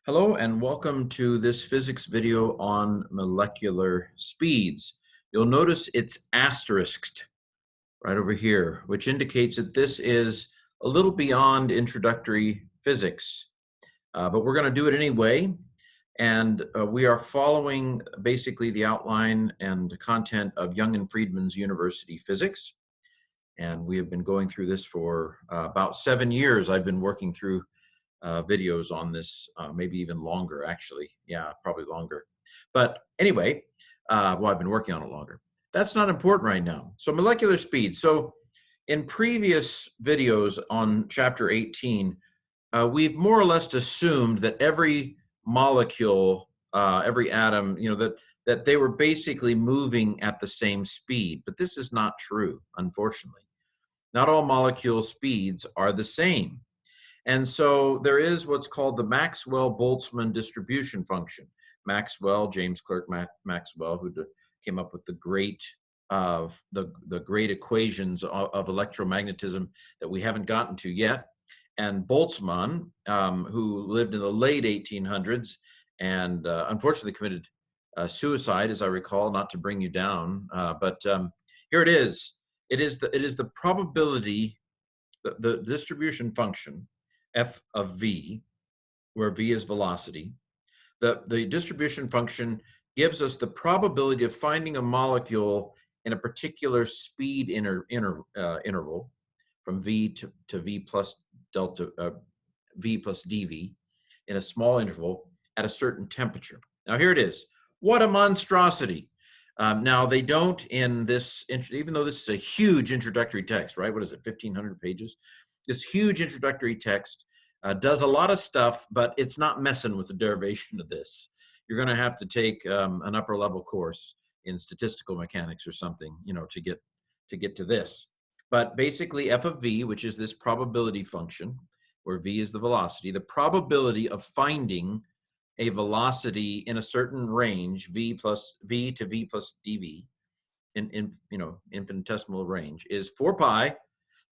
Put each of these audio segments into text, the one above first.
Hello and welcome to this physics video on molecular speeds. You'll notice it's asterisked right over here, which indicates that this is a little beyond introductory physics. But we're going to do it anyway, and we are following basically the outline and content of Young and Freedman's University Physics. And we have been going through this for about 7 years. I've been working through videos on this, maybe even longer, actually. Yeah, probably longer. But anyway, well, I've been working on it longer. That's not important right now. So molecular speed. So in previous videos on chapter 18, we've more or less assumed that every molecule, every atom, that they were basically moving at the same speed. But this is not true, unfortunately. Not all molecule speeds are the same. And so there is what's called the Maxwell-Boltzman distribution function. Maxwell, James Clerk Maxwell, who came up with the great great equations of electromagnetism that we haven't gotten to yet, and Boltzmann, who lived in the late 1800s and unfortunately committed suicide, as I recall, not to bring you down, but here it is. It is the probability, the distribution function, f of v, where v is velocity. The distribution function gives us the probability of finding a molecule in a particular speed interval from v to v plus delta v plus dv in a small interval at a certain temperature. Now here it is. What a monstrosity. Now they don't in this, even though this is a huge introductory text, right? What is it, 1,500 pages? This huge introductory text does a lot of stuff, but it's not messing with the derivation of this. You're going to have to take an upper level course in statistical mechanics or something, to get to this. But basically f of v, which is this probability function, where v is the velocity, the probability of finding a velocity in a certain range, v to v plus dv, in infinitesimal range, is 4 pi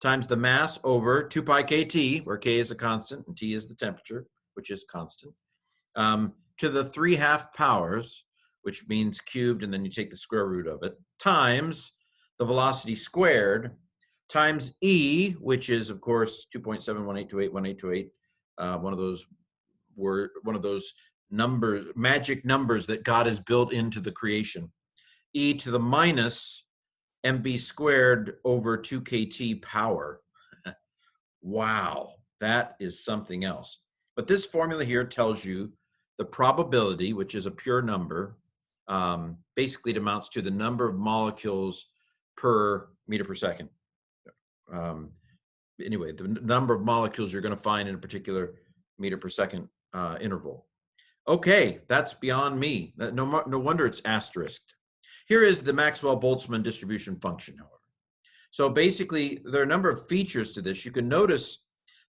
times the mass over 2 pi kt, where k is a constant and t is the temperature, which is constant, to the 3/2 powers, which means cubed, and then you take the square root of it, times the velocity squared, times e, which is, of course, 2.718281828, one of those magic numbers that God has built into the creation, e to the minus mb squared over 2kt power. Wow, that is something else. But this formula here tells you the probability, which is a pure number. Basically, it amounts to the number of molecules per meter per second. Anyway, the number of molecules you're going to find in a particular meter per second interval. Okay, that's beyond me. No wonder it's asterisked. Here is the Maxwell-Boltzman distribution function, however. So basically, there are a number of features to this. You can notice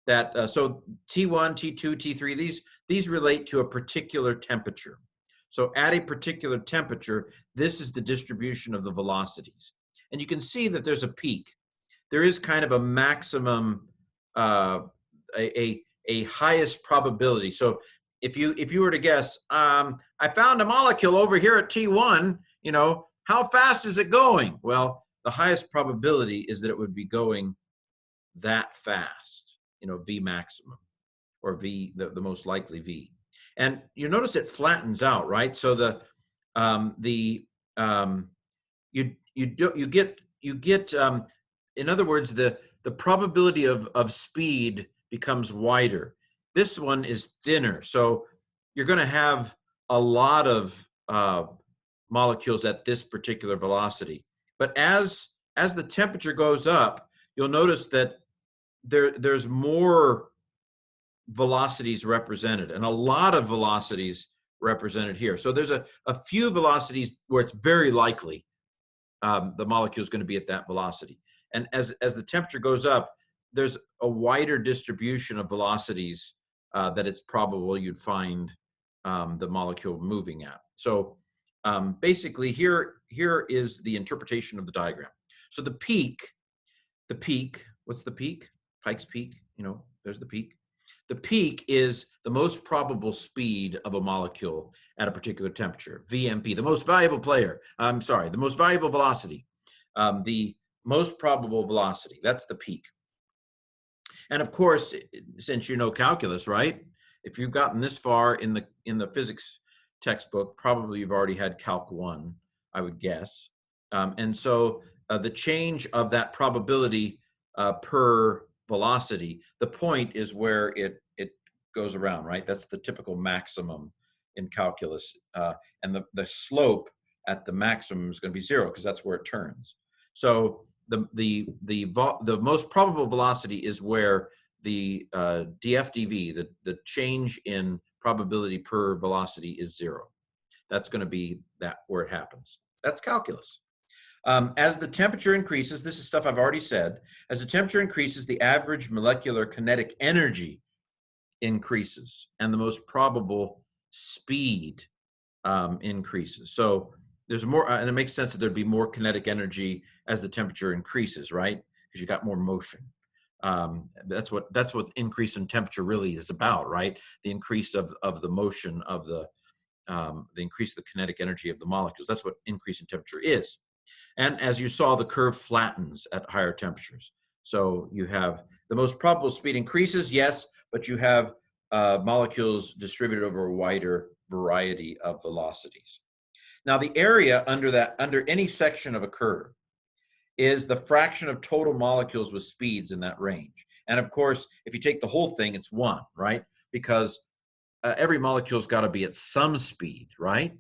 that, so T1, T2, T3, these relate to a particular temperature. So at a particular temperature, this is the distribution of the velocities. And you can see that there's a peak. There is kind of a maximum, a highest probability. So if you were to guess, I found a molecule over here at T1, how fast is it going? Well, the highest probability is that it would be going that fast, V maximum, or V, the most likely V. And you notice it flattens out, right? So you get in other words, the probability of speed becomes wider. This one is thinner, so you're going to have a lot of molecules at this particular velocity. But as the temperature goes up, you'll notice that there's more velocities represented, and a lot of velocities represented here. So there's a few velocities where it's very likely the molecule is going to be at that velocity. And as the temperature goes up, there's a wider distribution of velocities that it's probable you'd find the molecule moving at. So basically, here is the interpretation of the diagram. So the peak, what's the peak? Pike's Peak, there's the peak. The peak is the most probable speed of a molecule at a particular temperature, VMP, the most valuable the most valuable velocity, the most probable velocity. That's the peak. And of course, since you know calculus, right? If you've gotten this far in the physics textbook, probably you've already had Calc 1, I would guess. And so the change of that probability per velocity, the point is where it goes around, right? That's the typical maximum in calculus. And the slope at the maximum is going to be 0 because that's where it turns. So the most probable velocity is where the df/dv, the change in probability per velocity, is 0. That's going to be where it happens. That's calculus. As the temperature increases, this is stuff I've already said. As the temperature increases, the average molecular kinetic energy increases, and the most probable speed increases. So there's more, and it makes sense that there'd be more kinetic energy as the temperature increases, right? Because you got more motion. That's what increase in temperature really is about, right? The increase of the motion of the increase of the kinetic energy of the molecules. That's what increase in temperature is. And as you saw, the curve flattens at higher temperatures. So you have the most probable speed increases, yes, but you have molecules distributed over a wider variety of velocities. Now, the area under any section of a curve is the fraction of total molecules with speeds in that range. And of course, if you take the whole thing, it's 1, right? Because every molecule's got to be at some speed, right?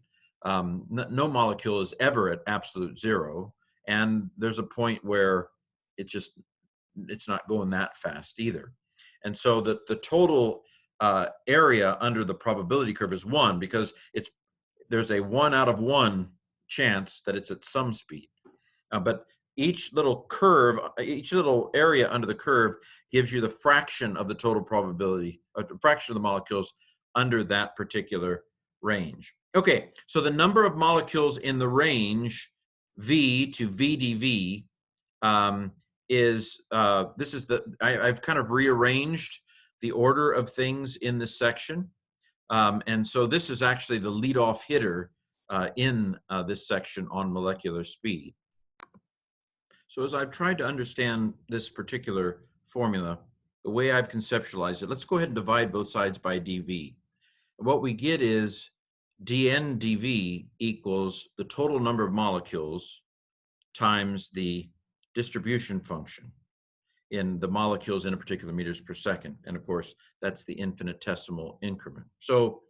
No molecule is ever at absolute 0. And there's a point where it's not going that fast either. And so the total area under the probability curve is 1 because there's a 1 out of 1 chance that it's at some speed. But each little curve, each little area under the curve gives you the fraction of the total probability, a fraction of the molecules under that particular range. Okay, so the number of molecules in the range V to VdV I've kind of rearranged the order of things in this section. And so this is actually the leadoff hitter in this section on molecular speed. So as I've tried to understand this particular formula, the way I've conceptualized it, let's go ahead and divide both sides by dV. What we get is dN dV equals the total number of molecules times the distribution function in the molecules in a particular meters per second. And of course, that's the infinitesimal increment. So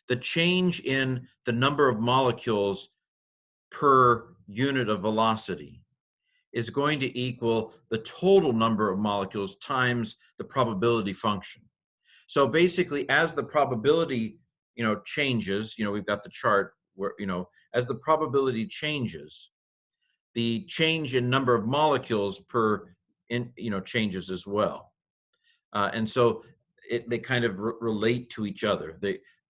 the change in the number of molecules per unit of velocity is going to equal the total number of molecules times the probability function. So basically, as the probability, changes, we've got the chart where, as the probability changes, the change in number of molecules changes as well. And so they kind of relate to each other.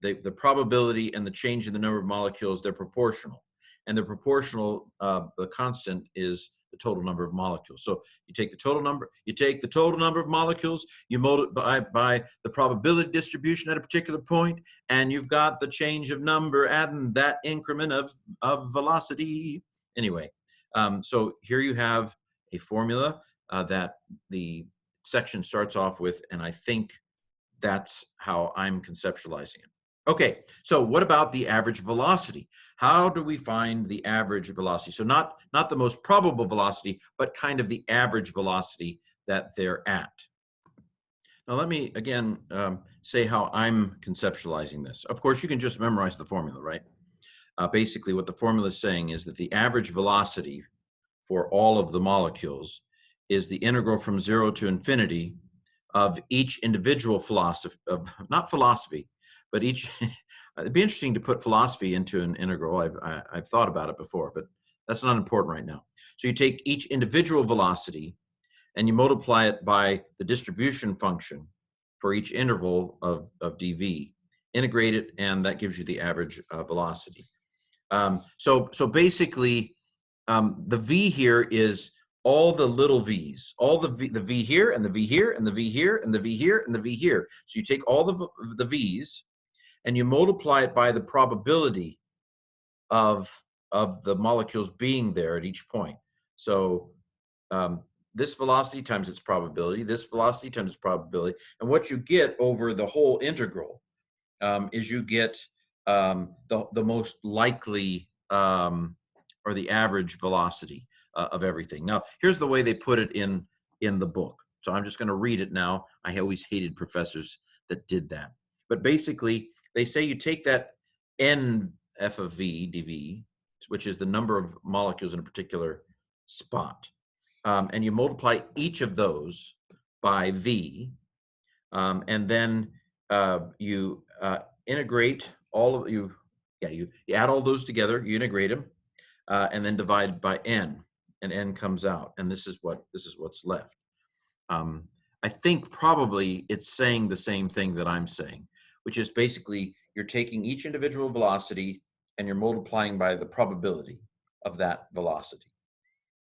The probability and the change in the number of molecules, they're proportional. And the proportional, the constant is the total number of molecules. So you take the total number of molecules, you multiply by the probability distribution at a particular point, and you've got the change of number adding that increment of velocity. Anyway, so here you have a formula that the section starts off with, and I think that's how I'm conceptualizing it. Okay, so what about the average velocity? How do we find the average velocity? So not the most probable velocity, but kind of the average velocity that they're at. Now let me again say how I'm conceptualizing this. Of course, you can just memorize the formula, right? Basically, what the formula is saying is that the average velocity for all of the molecules is the integral from 0 to infinity of each individual but each, it'd be interesting to put philosophy into an integral. I've thought about it before, but that's not important right now. So you take each individual velocity and you multiply it by the distribution function for each interval of dV, integrate it, and that gives you the average velocity. So basically, the V here is all the little v's, all the v here and the v here and the v here and the v here and the v here. So you take all the v's and you multiply it by the probability of the molecules being there at each point. So this velocity times its probability, this velocity times its probability, and what you get over the whole integral is you get the most likely or the average velocity of everything. Now, here's the way they put it in the book. So I'm just going to read it now. I always hated professors that did that. But basically, they say you take that n f of v dv, which is the number of molecules in a particular spot, and you multiply each of those by v, and then you integrate all of you add all those together, you integrate them, and then divide by n, and n comes out, and this is what's left. I think probably it's saying the same thing that I'm saying, which is basically you're taking each individual velocity and you're multiplying by the probability of that velocity.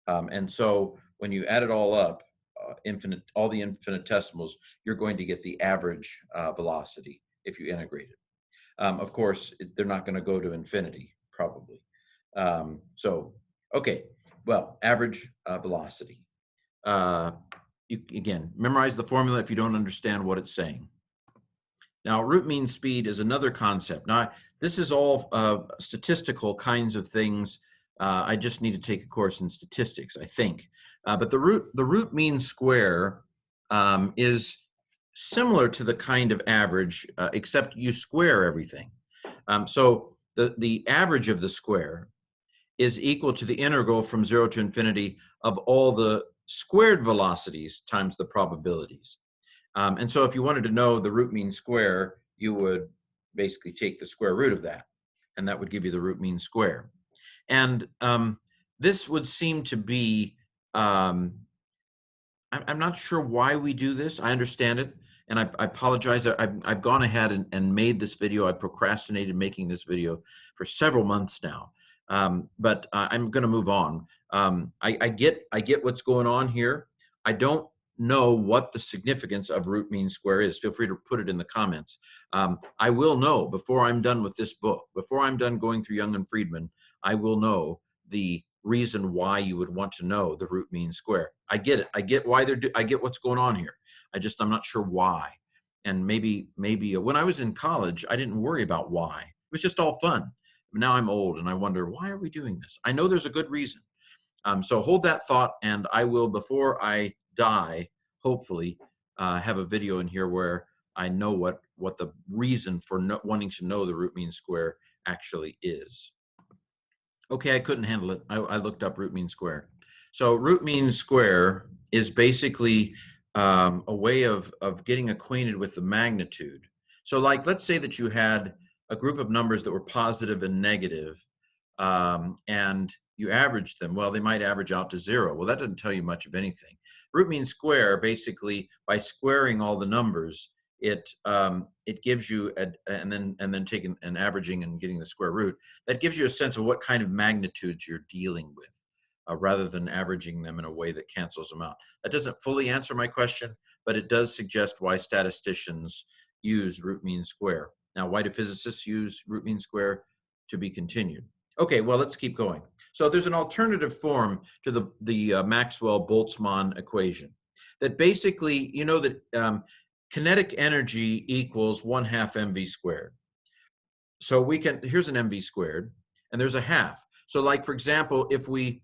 And so when you add it all up, all the infinitesimals, you're going to get the average velocity if you integrate it. Of course, they're not going to go to infinity, probably. So, okay, well, average velocity. Again, memorize the formula if you don't understand what it's saying. Now, root mean speed is another concept. Now, this is all statistical kinds of things. I just need to take a course in statistics, I think. But the root mean square is similar to the kind of average, except you square everything. So the average of the square is equal to the integral from 0 to infinity of all the squared velocities times the probabilities. And so if you wanted to know the root mean square, you would basically take the square root of that, and that would give you the root mean square. And this would seem to be, I'm not sure why we do this. I understand it, and I apologize. I've gone ahead and made this video. I procrastinated making this video for several months now. But I'm going to move on. I get what's going on here. I don't know what the significance of root mean square is. Feel free to put it in the comments. I will know before I'm done with this book. Before I'm done going through Young and Freedman, I will know the reason why you would want to know the root mean square. I get it. I get why I get what's going on here. I'm not sure why. And maybe when I was in college, I didn't worry about why. It was just all fun. Now I'm old and I wonder, why are we doing this? I know there's a good reason. So hold that thought, and I will, before I die, hopefully have a video in here where I know what the reason for wanting to know the root mean square actually is. Okay, I couldn't handle it. I looked up root mean square. So root mean square is basically a way of getting acquainted with the magnitude. So like, let's say that you had a group of numbers that were positive and negative, and you average them. Well, they might average out to 0. Well, that doesn't tell you much of anything. Root mean square, basically, by squaring all the numbers, it gives you and then taking and averaging and getting the square root. That gives you a sense of what kind of magnitudes you're dealing with, rather than averaging them in a way that cancels them out. That doesn't fully answer my question, but it does suggest why statisticians use root mean square. Now, why do physicists use root mean square? To be continued. Okay, well, let's keep going. So there's an alternative form to the Maxwell-Boltzman equation that basically, you know that kinetic energy equals 1/2 mv squared. So here's an mv squared, and there's a half. So like, for example, if we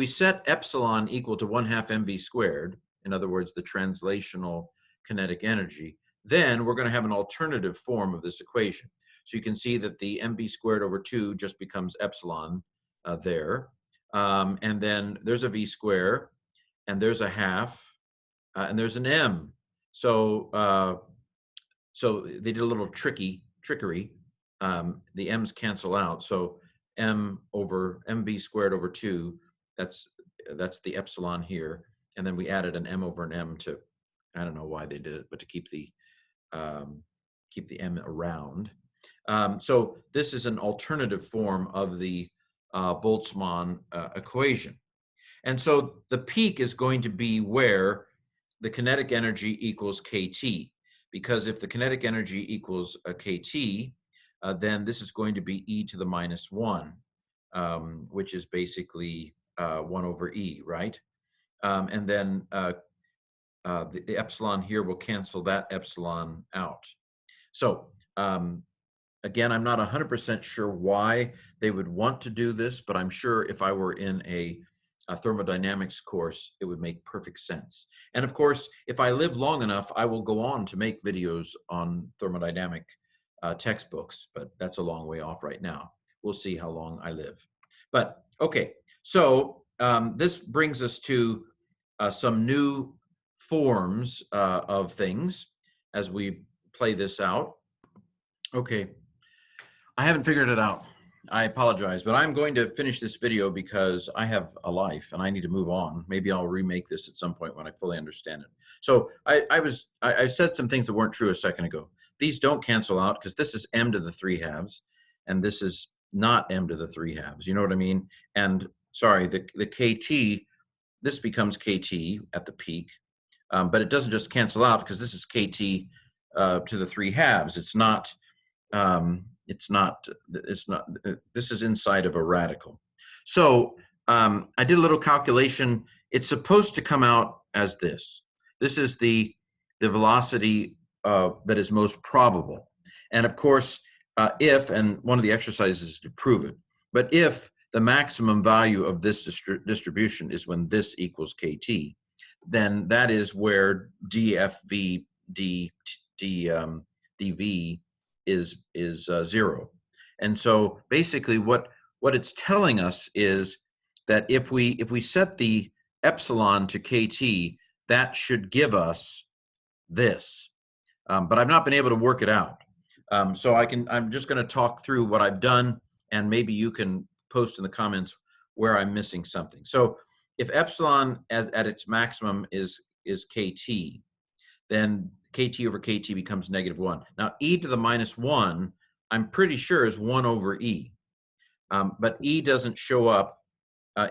set epsilon equal to 1/2 mv squared, in other words, the translational kinetic energy, then we're going to have an alternative form of this equation. So you can see that the mv squared over 2 just becomes epsilon there. And then there's a v square, and there's a half, and there's an m. So so they did a little trickery. The m's cancel out. So mv squared over 2, that's the epsilon here. And then we added an m over an m to, I don't know why they did it, but to keep the m around. So this is an alternative form of the Boltzmann equation. And so the peak is going to be where the kinetic energy equals kT, because if the kinetic energy equals a kT, then this is going to be e to the minus 1, which is basically 1 over e, right? And then the epsilon here will cancel that epsilon out. So again, I'm not 100% sure why they would want to do this, but I'm sure if I were in a thermodynamics course, it would make perfect sense. And of course, if I live long enough, I will go on to make videos on thermodynamic textbooks, but that's a long way off right now. We'll see how long I live. But okay, so this brings us to some new forms of things as we play this out. Okay, I haven't figured it out. I apologize, but I'm going to finish this video because I have a life and I need to move on. Maybe I'll remake this at some point when I fully understand it. So I said some things that weren't true a second ago. These don't cancel out because this is m to the 3/2 and this is not m to the 3/2. You know what I mean? And sorry, the kT, this becomes kT at the peak, but it doesn't just cancel out because this is kT to the 3/2. This is inside of a radical. So I did a little calculation. It's supposed to come out as this. This is the velocity that is most probable. And of course, and one of the exercises is to prove it, but if the maximum value of this distribution is when this equals kT, then that is where dFV dV is 0. And so basically what it's telling us is that if we set the epsilon to kT, that should give us this. But I've not been able to work it out. So I'm just going to talk through what I've done, and maybe you can post in the comments where I'm missing something. So if epsilon at its maximum is kT, then kT over kT becomes -1. Now, e to the minus 1, I'm pretty sure is 1 over e. But e doesn't show up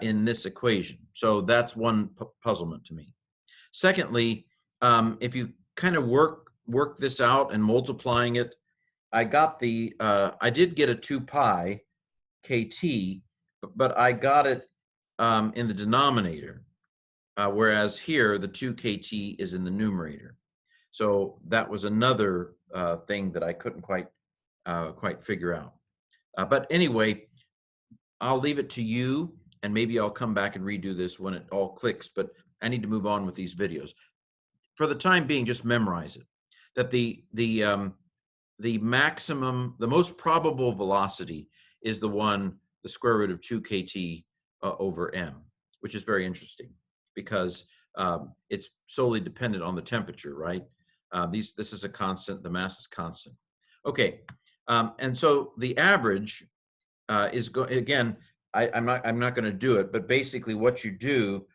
in this equation. So that's one puzzlement to me. Secondly, if you kind of work this out and multiplying it, I did get a 2 pi kT, but I got it in the denominator, whereas here the 2 kT is in the numerator. So that was another thing that I couldn't quite figure out. But anyway, I'll leave it to you, and maybe I'll come back and redo this when it all clicks, but I need to move on with these videos. For the time being, just memorize it, that the maximum, the most probable velocity is the square root of 2 kT over m, which is very interesting because it's solely dependent on the temperature, right? This is a constant, the mass is constant. Okay, and so the average is again, I'm not going to do it, but basically what you do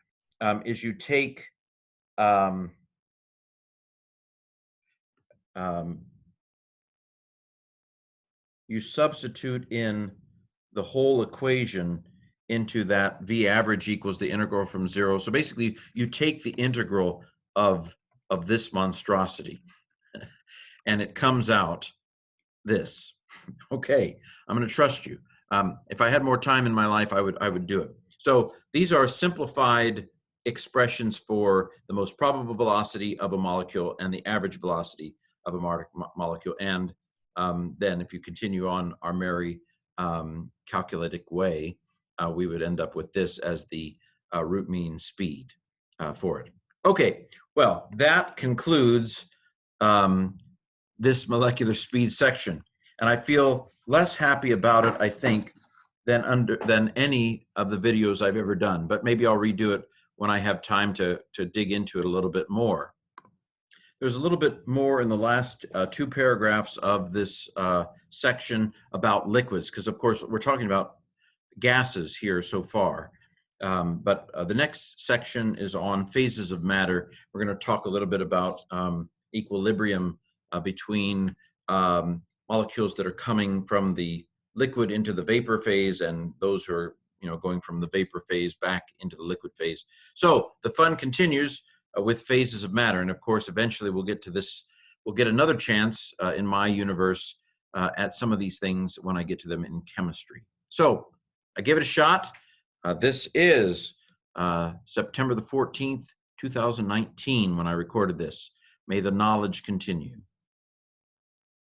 is you take you substitute in the whole equation into that V average equals the integral from 0. So basically, you take the integral of this monstrosity, and it comes out this. Okay, I'm going to trust you. If I had more time in my life, I would do it. So these are simplified expressions for the most probable velocity of a molecule and the average velocity of a molecule. And then if you continue on our merry calculatic way, we would end up with this as the root mean speed for it. Okay, well, that concludes this molecular speed section. And I feel less happy about it, I think, than any of the videos I've ever done. But maybe I'll redo it when I have time to dig into it a little bit more. There's a little bit more in the last 2 paragraphs of this section about liquids, because of course we're talking about gases here so far. But the next section is on phases of matter. We're going to talk a little bit about equilibrium between molecules that are coming from the liquid into the vapor phase and those who are going from the vapor phase back into the liquid phase. So the fun continues with phases of matter. And of course, eventually we'll get to this, we'll get another chance in my universe at some of these things when I get to them in chemistry. So I give it a shot. This is September the 14th, 2019 when I recorded this. May the knowledge continue.